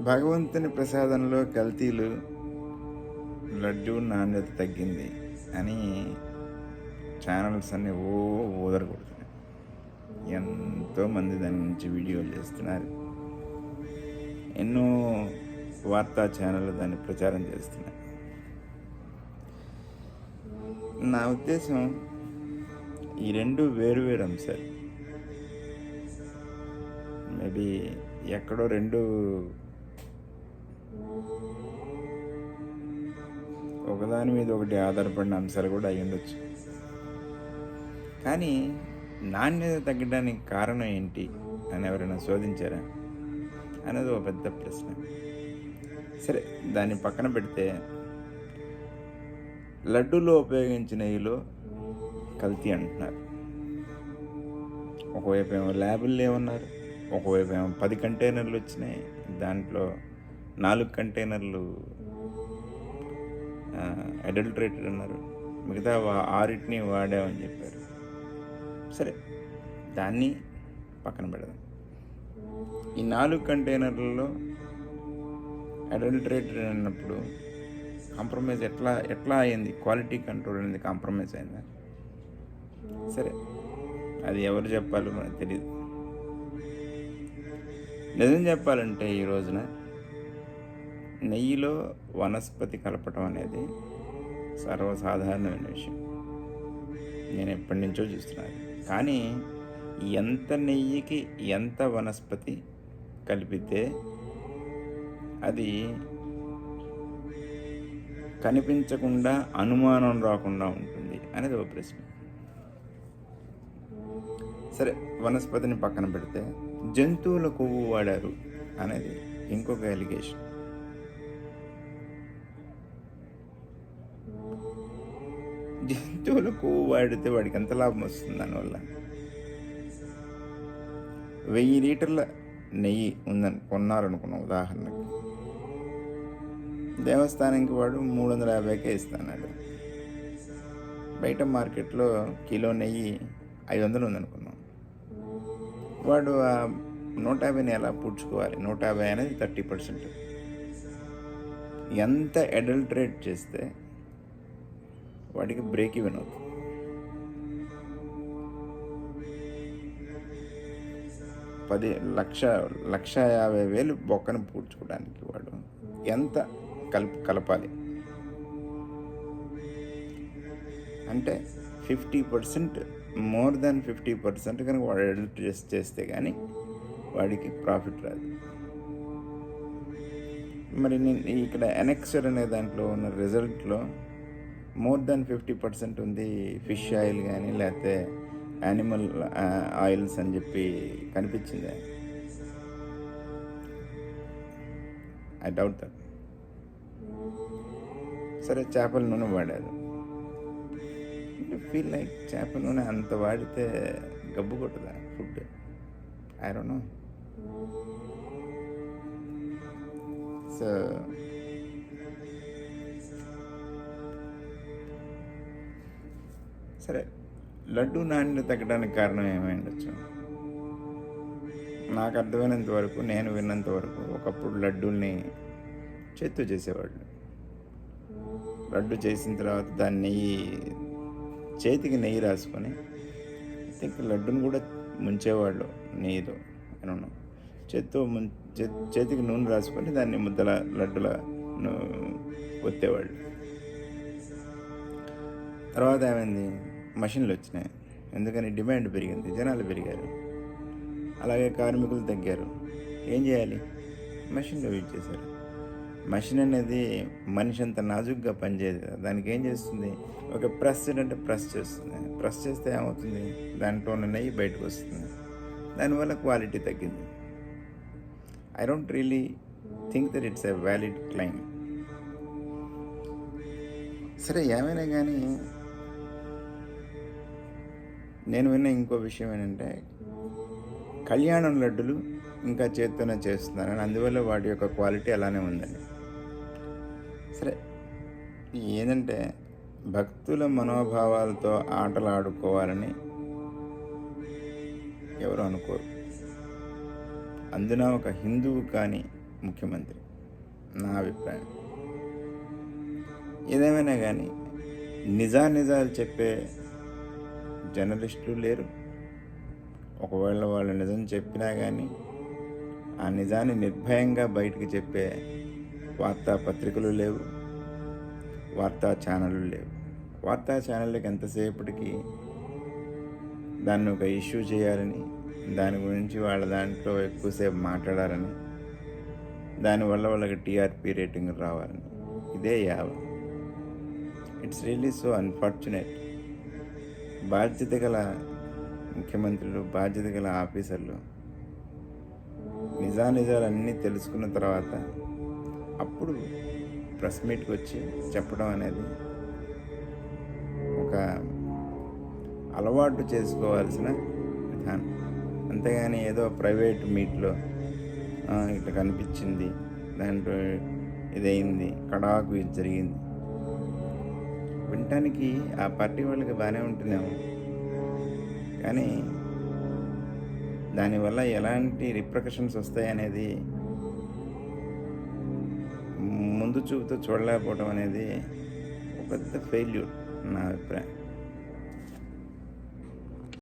భగవంతుని ప్రసాదంలో కల్తీలు, లడ్డూ నాణ్యత తగ్గింది అని ఛానల్స్ అన్నీ ఊదరగొడుతున్నాయి. ఎంతోమంది దాని నుంచి వీడియోలు చేస్తున్నారు. ఎన్నో వార్తా ఛానళ్ళు దాన్ని ప్రచారం చేస్తున్నాయి. నా ఉద్దేశం ఈ రెండు వేరు అంశాలు. మేబీ ఎక్కడో రెండు ఒకదాని మీద ఒకటి ఆధారపడిన అంశాలు కూడా అయి ఉండొచ్చు. కానీ నాణ్యత తగ్గడానికి కారణం ఏంటి అని ఎవరైనా శోధించారా అనేది ఒక పెద్ద ప్రశ్న. సరే, దాన్ని పక్కన పెడితే లడ్డూలో ఉపయోగించిన నెయ్యిలో కల్తీ అంటున్నారు. ఒకవైపు ఏమో ల్యాబులు లేవన్నారు, ఒకవైపు ఏమో 10 కంటైనర్లు వచ్చినాయి, దాంట్లో 4 కంటైనర్లు అడల్టరేటెడ్ అన్నారు, మిగతా 6 వాడామని చెప్పారు. సరే, దాన్ని పక్కన పెడదాం. ఈ 4 కంటైనర్లలో అడల్టరేటెడ్ అన్నప్పుడు కాంప్రమైజ్ ఎట్లా అయింది? క్వాలిటీ కంట్రోల్ అనేది కాంప్రమైజ్ అయిందా? సరే, అది ఎవరు చెప్పాలో మనకు తెలియదు. నిజం చెప్పాలంటే ఈ రోజున నెయ్యిలో వనస్పతి కలపటం అనేది సర్వసాధారణమైన విషయం. నేను ఎప్పటి నుంచో చూస్తున్నాను. కానీ ఎంత నెయ్యికి ఎంత వనస్పతి కలిపితే అది కనిపించకుండా, అనుమానం రాకుండా ఉంటుంది అనేది ఒక ప్రశ్న. సరే, వనస్పతిని పక్కన పెడితే జంతువుల కొవ్వు వాడారు అనేది ఇంకొక ఎలిగేషన్. జంతువుల కొవ్వు వాడితే వాడికి ఎంత లాభం వస్తుంది? దానివల్ల 1000 లీటర్ల నెయ్యి ఉందని కొన్నారనుకున్నాం ఉదాహరణకి, దేవస్థానానికి వాడు 350కే ఇస్తున్నాడు. బయట మార్కెట్లో కిలో నెయ్యి 500 ఉందనుకున్నాం. వాడు 150ని ఎలా పూడ్చుకోవాలి? 150 అనేది 30%. ఎంత అడల్టరేట్ చేస్తే వాడికి బ్రేక్ ఈవెన్ అవుతుంది. లక్ష 50,000 బొక్కను పూడ్చుకోవడానికి వాడు ఎంత కలపాలి అంటే 50%, మోర్ దాన్ 50% కనుక వాడు అడల్టరేట్ చేస్తే కానీ వాడికి ప్రాఫిట్ రాదు. మరి నేను ఇక్కడ ఎనెక్సర్ అనే దాంట్లో ఉన్న రిజల్ట్లో మోర్ దాన్ 50% ఉంది. ఫిష్ ఆయిల్ కానీ లేకపోతే యానిమల్ ఆయిల్స్ అని చెప్పి కనిపించింది. I doubt that. సరే, చేపల నూనె వాడారు. ఫీల్ లైక్ చేపల నూనె అంత వాడితే గబ్బు కొట్టదా food? I don't know. So సరే, లడ్డు నాణ్యత తగ్గడానికి కారణం ఏమై ఉండొచ్చు? నాకు అర్థమైనంత వరకు, నేను విన్నంత వరకు, ఒకప్పుడు లడ్డూల్ని చేత్తో చేసేవాళ్ళు. లడ్డు చేసిన తర్వాత దాన్ని చేతికి నెయ్యి రాసుకొని, లడ్డును కూడా ముంచేవాళ్ళు నెయ్యితో. నేను చేతికి నూనె రాసుకొని దాన్ని ముద్దల లడ్డుల ఒత్తేవాళ్ళు. తర్వాత ఏమైంది? మషిన్లు వచ్చినాయి. ఎందుకని? డిమాండ్ పెరిగింది, జనాలు పెరిగారు, అలాగే కార్మికులు తగ్గారు. ఏం చేయాలి? మషిన్లో యూజ్ చేశారు. మషిన్ అనేది మనిషి అంత నాజుగ్గా పనిచేయదు. దానికి ఏం చేస్తుంది? ఒక ప్రెస్ అంటే ప్రెస్ చేస్తుంది. ప్రెస్ చేస్తే ఏమవుతుంది? దాంట్లో ఉన్న నెయ్యి బయటకు వస్తుంది. దానివల్ల క్వాలిటీ తగ్గింది. I don't really think that it's a valid claim. సరే, ఏమైనా కానీ నేను విన్న ఇంకో విషయం ఏంటంటే, కళ్యాణం లడ్డులు ఇంకా చేత్తోనే చేస్తున్నారని, అందువల్ల వాటి యొక్క క్వాలిటీ అలానే ఉందండి. సరే, ఏదంటే భక్తుల మనోభావాలతో ఆటలు ఆడుకోవాలని ఎవరు అనుకోరు. అందున ఒక హిందువు కానీ ముఖ్యమంత్రి, నా అభిప్రాయం. ఏదేమైనా కానీ నిజాలు చెప్పే జర్నలిస్టులు లేరు. ఒకవేళ వాళ్ళు నిజం చెప్పినా కానీ ఆ నిజాన్ని నిర్భయంగా బయటకు చెప్పే వార్తాపత్రికలు లేవు, వార్తా ఛానళ్ళు లేవు. వార్తా ఛానళ్ళకి ఎంతసేపటికి దాన్ని ఒక ఇష్యూ చేయాలని, దాని గురించి వాళ్ళ దాంట్లో ఎక్కువసేపు మాట్లాడాలని, దానివల్ల వాళ్ళకి టీఆర్పీ రేటింగ్ రావాలని, ఇదే యావ. It's really so unfortunate. బాధ్యత గల ముఖ్యమంత్రులు, బాధ్యత గల ఆఫీసర్లు నిజాలన్నీ తెలుసుకున్న తర్వాత అప్పుడు ప్రెస్ మీట్కి వచ్చి చెప్పడం అనేది ఒక అలవాటు చేసుకోవాల్సిన విధానం. అంతేగాని ఏదో ప్రైవేట్ మీట్లో ఇట్లా కనిపించింది, దాంట్లో ఇదైంది, కడాకు ఇది జరిగింది, వినటానికి ఆ పార్టీ వాళ్ళకి బాగానే ఉంటుందేమో, కానీ దానివల్ల ఎలాంటి రిప్రికషన్స్ వస్తాయనేది ముందు చూపుతో చూడలేకపోవడం అనేది ఒక పెద్ద ఫెయిల్యూర్ నా అభిప్రాయం.